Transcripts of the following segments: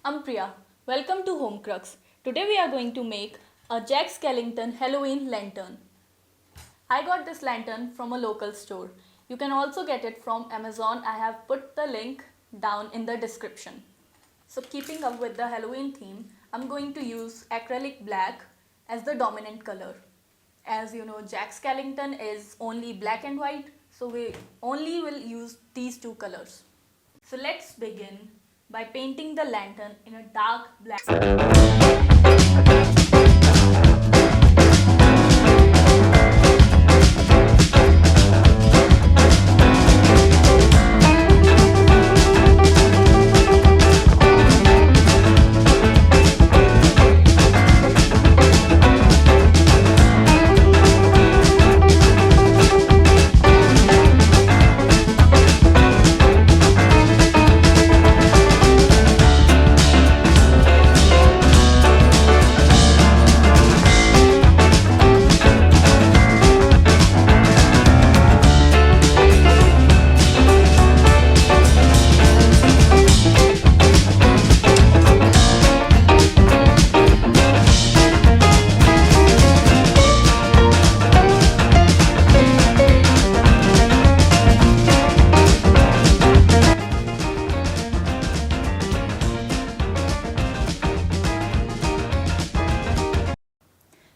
I'm Priya. Welcome to Home Crux. Today we are going to make a Jack Skellington Halloween lantern. I got this lantern from a local store. You can also get it from Amazon. I have put the link down in the description. So keeping up with the Halloween theme, I'm going to use acrylic black as the dominant color. As you know, Jack Skellington is only black and white, so we only will use these two colors. So let's begin by painting the lantern in a dark black.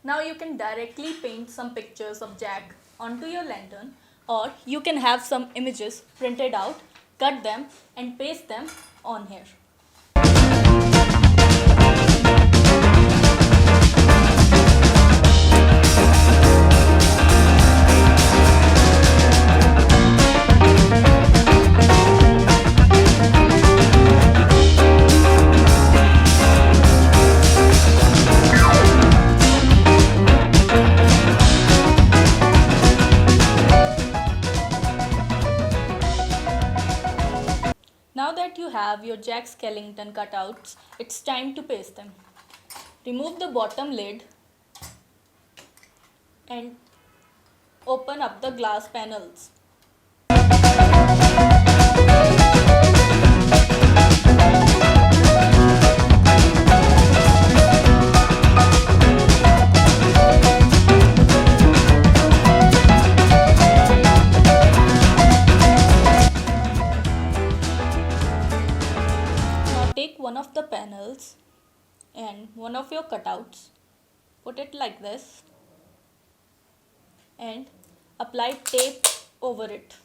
Now you can directly paint some pictures of Jack onto your lantern, or you can have some images printed out, cut them and paste them on here. Now that you have your Jack Skellington cutouts, it's time to paste them. Remove the bottom lid and open up the glass panels. Take one of the panels and one of your cutouts, put it like this and apply tape over it.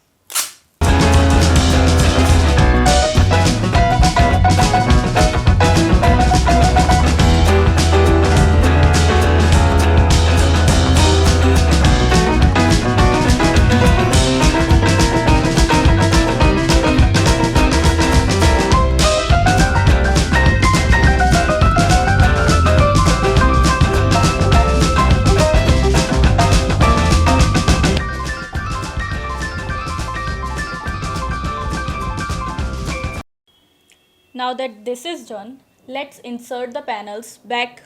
Now that this is done, let's insert the panels back.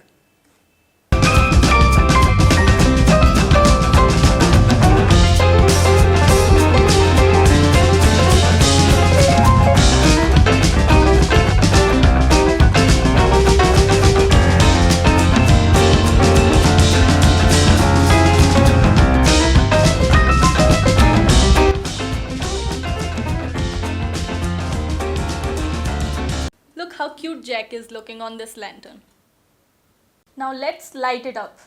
Look how cute Jack is looking on this lantern. Now let's light it up.